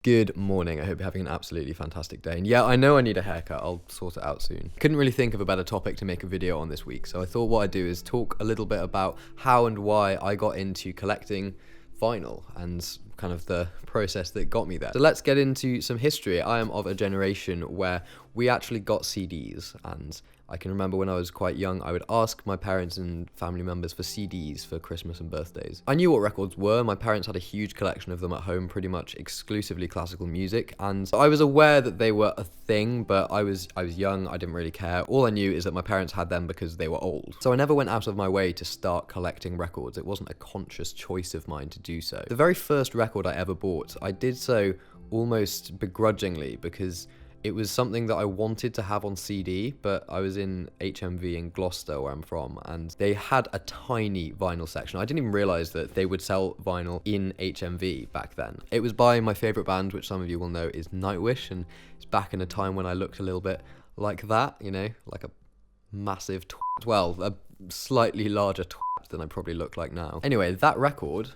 Good morning. I hope you're having an absolutely fantastic day. And yeah, I know I need a haircut. I'll sort it out soon. Couldn't really think of a better topic to make a video on this week, so I thought what I'd do is talk a little bit about how and why I got into collecting vinyl and kind of the process that got me there. So let's get into some history. I am of a generation where we actually got CDs, and I can remember when I was quite young, I would ask my parents and family members for CDs for Christmas and birthdays. I knew what records were. My parents had a huge collection of them at home, pretty much exclusively classical music, and I was aware that they were a thing, but I was young, I didn't really care. All I knew is that my parents had them because they were old. So I never went out of my way to start collecting records. It wasn't a conscious choice of mine to do so. The very first record I ever bought, I did so almost begrudgingly because it was something that I wanted to have on CD, but I was in HMV in Gloucester, where I'm from, and they had a tiny vinyl section. I didn't even realize that they would sell vinyl in HMV back then. It was by my favorite band, which some of you will know is Nightwish, and it's back in a time when I looked a little bit like that, you know, like a massive twat. Well, a slightly larger twat than I probably look like now. Anyway, that record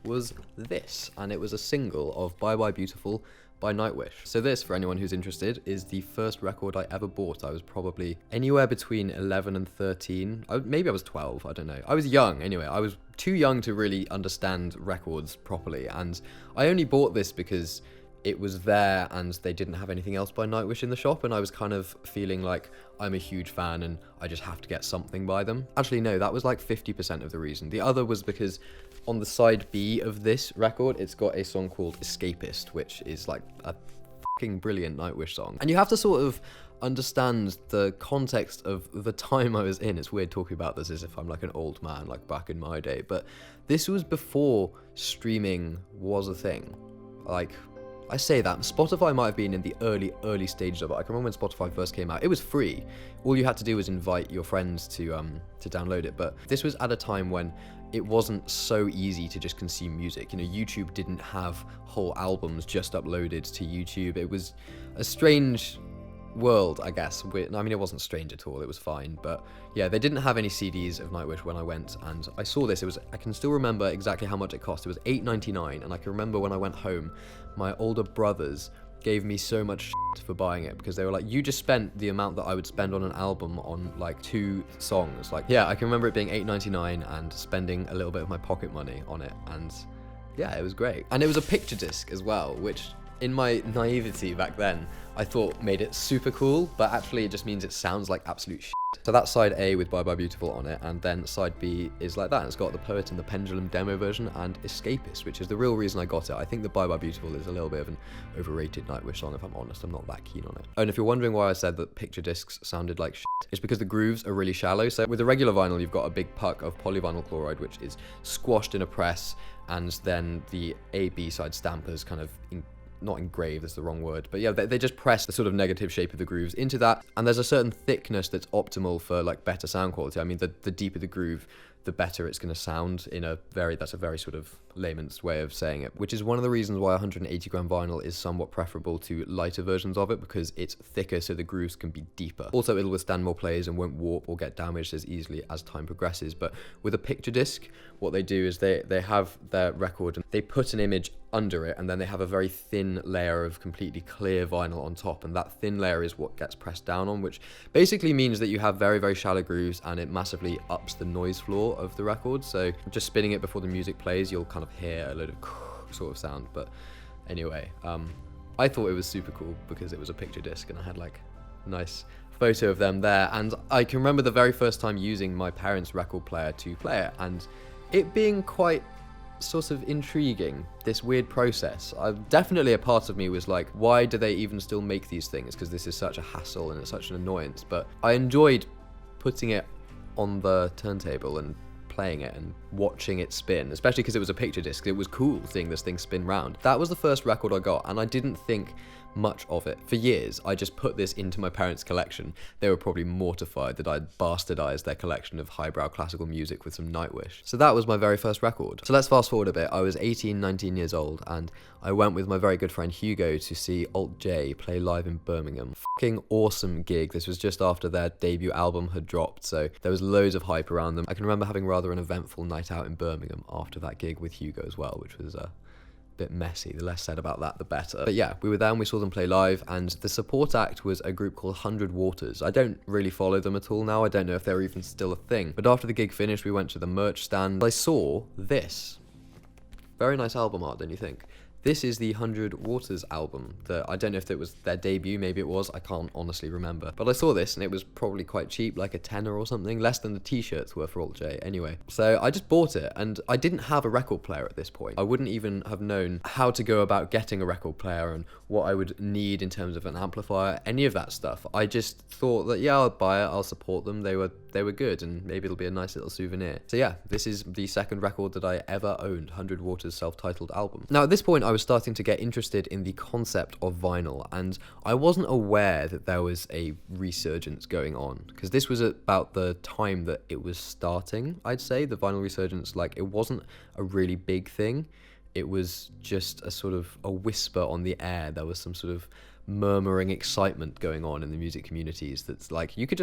was this, and it was a single of Bye Bye Beautiful by Nightwish. So this, for anyone who's interested, is the first record I ever bought. I was probably anywhere between 11 and 13. Maybe I was 12, I don't know. I was young anyway. I was too young to really understand records properly, and I only bought this because it was there and they didn't have anything else by Nightwish in the shop, and I was kind of feeling like I'm a huge fan and I just have to get something by them. Actually, no, that was like 50% of the reason. The other was because on the side B of this record, it's got a song called Escapist, which is like a fucking brilliant Nightwish song. And you have to sort of understand the context of the time I was in. It's weird talking about this as if I'm like an old man, like back in my day, but this was before streaming was a thing. Like, I say that, Spotify might have been in the early stages of it. I can remember when Spotify first came out. It was free. All you had to do was invite your friends to download it. But this was at a time when it wasn't so easy to just consume music. You know, YouTube didn't have whole albums just uploaded to YouTube. It was a strange world, I guess. I mean, it wasn't strange at all, it was fine, but yeah, they didn't have any CDs of Nightwish when I went, and I saw this. I can still remember exactly how much it cost. It was $8.99, and I can remember when I went home, my older brothers gave me so much shit for buying it, because they were like, you just spent the amount that I would spend on an album on like 2 songs. Like, yeah, I can remember it being $8.99 and spending a little bit of my pocket money on it, and yeah, it was great. And it was a picture disc as well, which in my naivety back then, I thought made it super cool, but actually it just means it sounds like absolute shit. So that's side A with Bye Bye Beautiful on it, and then side B is like that. It's got The Poet and the Pendulum demo version and Escapist, which is the real reason I got it. I think the Bye Bye Beautiful is a little bit of an overrated Nightwish song, if I'm honest. I'm not that keen on it. Oh, and if you're wondering why I said that picture discs sounded like shit, it's because the grooves are really shallow. So with a regular vinyl, you've got a big puck of polyvinyl chloride, which is squashed in a press, and then the A-B side stampers kind of not engrave, that's the wrong word, but yeah, they just press the sort of negative shape of the grooves into that, and there's a certain thickness that's optimal for like better sound quality. I mean, the deeper the groove, the better it's going to sound that's a very sort of layman's way of saying it, which is one of the reasons why 180 gram vinyl is somewhat preferable to lighter versions of it, because it's thicker so the grooves can be deeper. Also, it'll withstand more plays and won't warp or get damaged as easily as time progresses. But with a picture disc, what they do is they have their record and they put an image under it, and then they have a very thin layer of completely clear vinyl on top, and that thin layer is what gets pressed down on, which basically means that you have very, very shallow grooves, and it massively ups the noise floor of the record. So just spinning it before the music plays, you'll kind of hear a load of sort of sound. But anyway, I thought it was super cool because it was a picture disc, and I had like a nice photo of them there, and I can remember the very first time using my parents' record player to play it, and it being quite sort of intriguing, this weird process. Definitely a part of me was like, why do they even still make these things? Because this is such a hassle and it's such an annoyance. But I enjoyed putting it on the turntable and playing it and watching it spin, especially because it was a picture disc. It was cool seeing this thing spin round. That was the first record I got, and I didn't think much of it. For years, I just put this into my parents' collection. They were probably mortified that I'd bastardized their collection of highbrow classical music with some Nightwish. So that was my very first record. So let's fast forward a bit. I was 18, 19 years old, and I went with my very good friend Hugo to see Alt J play live in Birmingham. Fucking awesome gig. This was just after their debut album had dropped, so there was loads of hype around them. I can remember having rather an eventful night out in Birmingham after that gig with Hugo as well, which was bit messy. The less said about that, the better. But yeah, we were there and we saw them play live, and the support act was a group called 100 Waters. I don't really follow them at all now. I don't know if they're even still a thing. But after the gig finished, we went to the merch stand. I saw this. Very nice album art, don't you think? This is the 100 Waters album. I don't know if it was their debut, maybe it was, I can't honestly remember. But I saw this and it was probably quite cheap, like a tenner or something, less than the t-shirts were for Alt J anyway. So I just bought it, and I didn't have a record player at this point. I wouldn't even have known how to go about getting a record player and what I would need in terms of an amplifier, any of that stuff. I just thought that, yeah, I'll buy it, I'll support them, they were good, and maybe it'll be a nice little souvenir. So yeah, this is the second record that I ever owned, 100 Waters' self-titled album. Now at this point I was starting to get interested in the concept of vinyl, and I wasn't aware that there was a resurgence going on, because this was about the time that it was starting, I'd say, the vinyl resurgence. Like, it wasn't a really big thing, it was just a sort of a whisper on the air. There was some sort of murmuring excitement going on in the music communities that's like, you could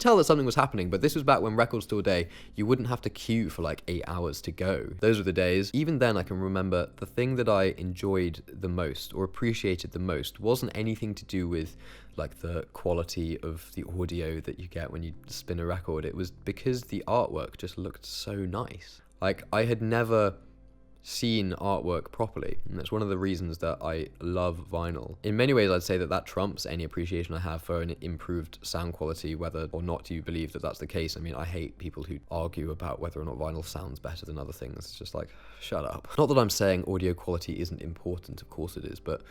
tell that something was happening. But this was back when Record Store Day, you wouldn't have to queue for like 8 hours to go. Those were the days. Even then, I can remember the thing that I enjoyed the most or appreciated the most wasn't anything to do with like the quality of the audio that you get when you spin a record. It was because the artwork just looked so nice. Like, I had never seen artwork properly, and that's one of the reasons that I love vinyl. In many ways, I'd say that trumps any appreciation I have for an improved sound quality, whether or not you believe that that's the case. I mean, I hate people who argue about whether or not vinyl sounds better than other things. It's just like, shut up. Not that I'm saying audio quality isn't important, of course it is, but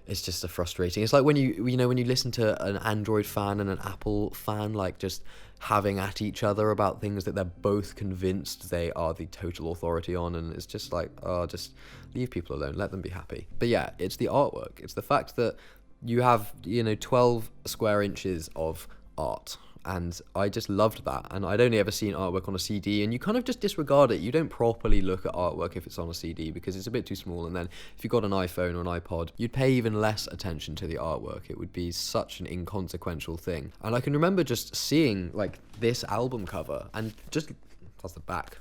it's just a frustrating. It's like when you listen to an Android fan and an Apple fan, like, just having at each other about things that they're both convinced they are the total authority on, and it's just like, oh, just leave people alone, let them be happy. But yeah, it's the artwork. It's the fact that you have, 12 square inches of art, and I just loved that. And I'd only ever seen artwork on a CD, and you kind of just disregard it. You don't properly look at artwork if it's on a CD because it's a bit too small, and then if you got an iPhone or an iPod, you'd pay even less attention to the artwork. It would be such an inconsequential thing. And I can remember just seeing like this album cover, and just, that's the back,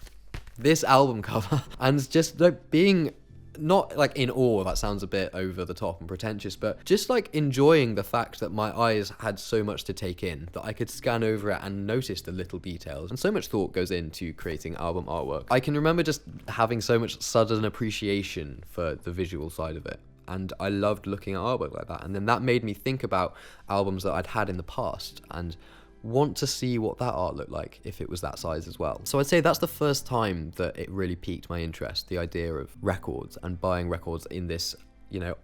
this album cover, and just like being not like in awe, that sounds a bit over the top and pretentious, but just like enjoying the fact that my eyes had so much to take in, that I could scan over it and notice the little details. And so much thought goes into creating album artwork. I can remember just having so much sudden appreciation for the visual side of it, and I loved looking at artwork like that. And then that made me think about albums that I'd had in the past and want to see what that art looked like if it was that size as well. So I'd say that's the first time that it really piqued my interest, the idea of records and buying records in this,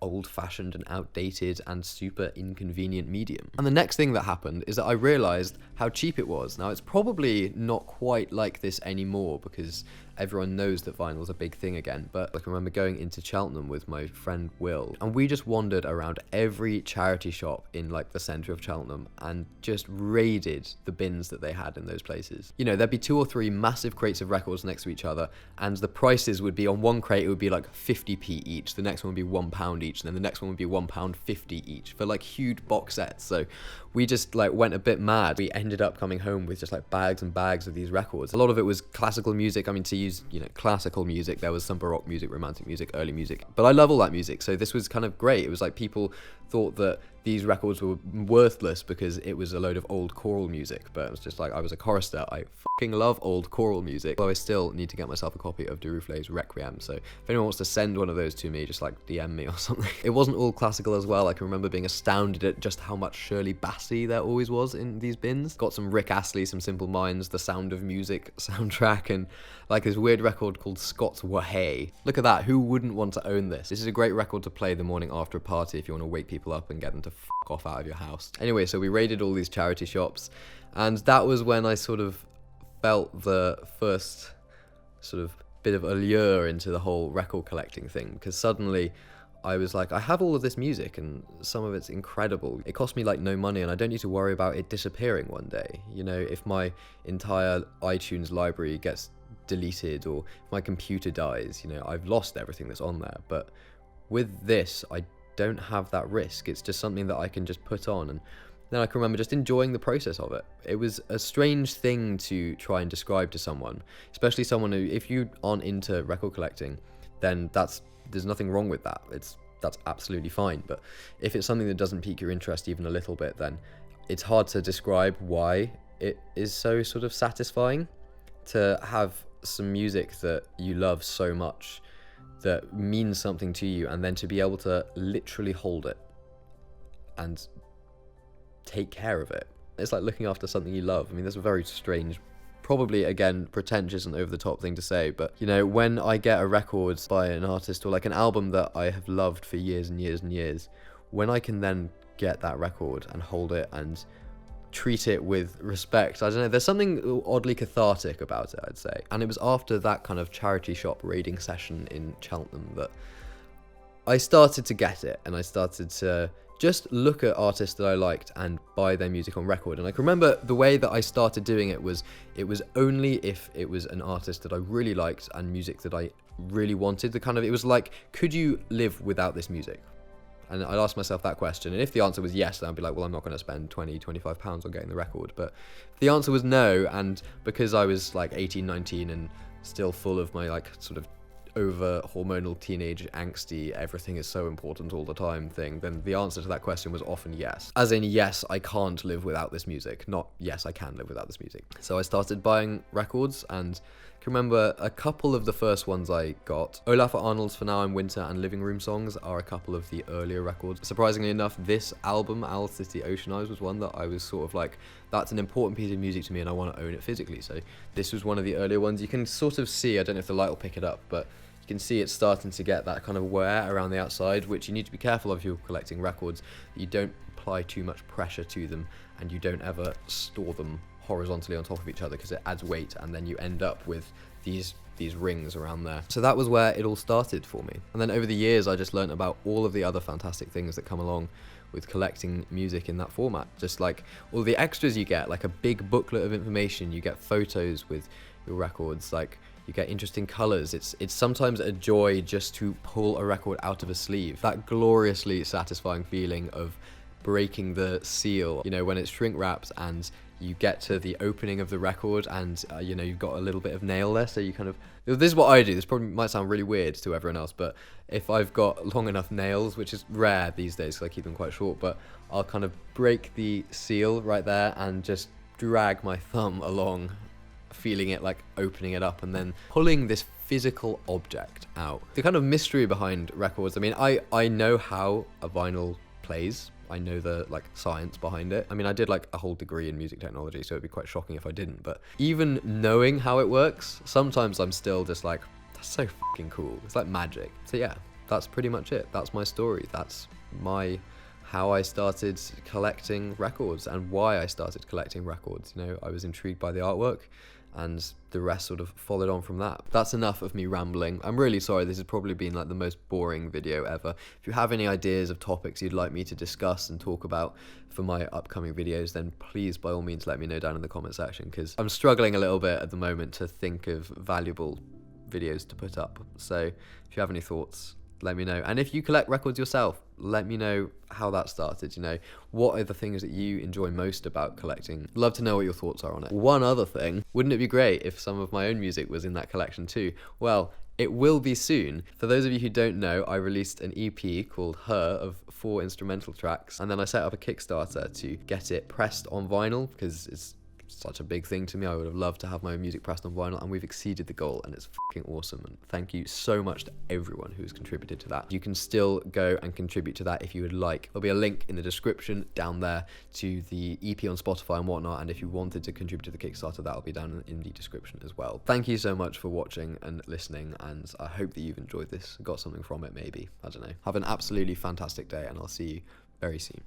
old-fashioned and outdated and super inconvenient medium. And the next thing that happened is that I realized how cheap it was. Now, it's probably not quite like this anymore because everyone knows that vinyl's a big thing again, but I can remember going into Cheltenham with my friend Will, and we just wandered around every charity shop in like the centre of Cheltenham and just raided the bins that they had in those places. There'd be 2 or 3 massive crates of records next to each other, and the prices would be, on one crate it would be like 50p each, the next one would be £1 each, and then the next one would be £1.50 each for like huge box sets. So we just like went a bit mad. We ended up coming home with just like bags and bags of these records. A lot of it was classical music. I mean, to use, classical music, there was some Baroque music, romantic music, early music, but I love all that music. So this was kind of great. It was like people thought that these records were worthless because it was a load of old choral music, but it was just like, I was a chorister. I fucking love old choral music. Though I still need to get myself a copy of Duruflé's Requiem, so if anyone wants to send one of those to me, just like DM me or something. It wasn't all classical as well. I can remember being astounded at just how much Shirley Bassey there always was in these bins. Got some Rick Astley, some Simple Minds, The Sound of Music soundtrack, and like this weird record called Scott's Wahey. Look at that, who wouldn't want to own this? This is a great record to play the morning after a party if you want to wake people up and get them to fuck off out of your house. Anyway, so we raided all these charity shops, and that was when I sort of felt the first sort of bit of allure into the whole record collecting thing, because suddenly I was like, I have all of this music and some of it's incredible. It cost me like no money, and I don't need to worry about it disappearing one day. If my entire iTunes library gets deleted or if my computer dies, I've lost everything that's on there. But with this, I don't have that risk. It's just something that I can just put on, and then I can remember just enjoying the process of it. It was a strange thing to try and describe to someone, especially someone who, if you aren't into record collecting, then that's there's nothing wrong with that. That's absolutely fine. But if it's something that doesn't pique your interest even a little bit, then it's hard to describe why it is so sort of satisfying to have some music that you love so much, that means something to you, and then to be able to literally hold it and take care of it. It's like looking after something you love. I mean, that's a very strange, probably again pretentious and over the top thing to say, but you know, when I get a record by an artist or like an album that I have loved for years and years and years, when I can then get that record and hold it and treat it with respect, I don't know, there's something oddly cathartic about it, I'd say. And it was after that kind of charity shop raiding session in Cheltenham that I started to get it, and I started to just look at artists that I liked and buy their music on record. And I can remember the way that I started doing it was only if it was an artist that I really liked and music that I really wanted. It was like, could you live without this music? And I'd ask myself that question, and if the answer was yes, then I'd be like, well, I'm not going to spend 20, 25 pounds on getting the record. But if the answer was no, and because I was like 18, 19 and still full of my like sort of over hormonal teenage angsty everything is so important all the time thing, then the answer to that question was often yes. As in, yes, I can't live without this music, not yes, I can live without this music. So I started buying records, and I can remember a couple of the first ones I got. Olaf Arnold's For Now I'm Winter and Living Room Songs are a couple of the earlier records. Surprisingly enough, this album, Owl City Ocean Eyes, was one that I was sort of like, that's an important piece of music to me and I want to own it physically. So this was one of the earlier ones. You can sort of see, I don't know if the light will pick it up, but you can see it's starting to get that kind of wear around the outside, which you need to be careful of if you're collecting records. You don't apply too much pressure to them, and you don't ever store them horizontally on top of each other because it adds weight, and then you end up with these rings around there. So that was where it all started for me. And then over the years, I just learned about all of the other fantastic things that come along with collecting music in that format. Just like all the extras you get, like a big booklet of information, you get photos with your records, like you get interesting colors. It's sometimes a joy just to pull a record out of a sleeve. That gloriously satisfying feeling of breaking the seal, you know, when it's shrink wrapped and you get to the opening of the record and you know, you've got a little bit of nail there, so you kind of, this is what I do, this probably might sound really weird to everyone else, but if I've got long enough nails, which is rare these days because I keep them quite short, but I'll kind of break the seal right there and just drag my thumb along, feeling it like opening it up and then pulling this physical object out. The kind of mystery behind records, I mean, I know how a vinyl plays. I know the like science behind it. I mean, I did like a whole degree in music technology, so it'd be quite shocking if I didn't, but even knowing how it works, sometimes I'm still just like, that's so fucking cool. It's like magic. So yeah, that's pretty much it. That's my story. That's how I started collecting records and why I started collecting records. You know, I was intrigued by the artwork, and the rest sort of followed on from that. That's enough of me rambling. I'm really sorry, this has probably been like the most boring video ever. If you have any ideas of topics you'd like me to discuss and talk about for my upcoming videos, then please by all means let me know down in the comment section, because I'm struggling a little bit at the moment to think of valuable videos to put up. So if you have any thoughts, let me know. And if you collect records yourself, let me know how that started. You know, what are the things that you enjoy most about collecting? Love to know what your thoughts are on it. One other thing, wouldn't it be great if some of my own music was in that collection too? Well, it will be soon. For those of you who don't know, I released an EP called Her of 4 instrumental tracks, and then I set up a Kickstarter to get it pressed on vinyl because it's such a big thing to me. I would have loved to have my own music pressed on vinyl, and we've exceeded the goal, and it's fucking awesome. And thank you so much to everyone who has contributed to that. You can still go and contribute to that if you would like. There'll be a link in the description down there to the EP on Spotify and whatnot, and if you wanted to contribute to the Kickstarter, that'll be down in the description as well. Thank you so much for watching and listening, and I hope that you've enjoyed this, got something from it maybe, I don't know. Have an absolutely fantastic day, and I'll see you very soon.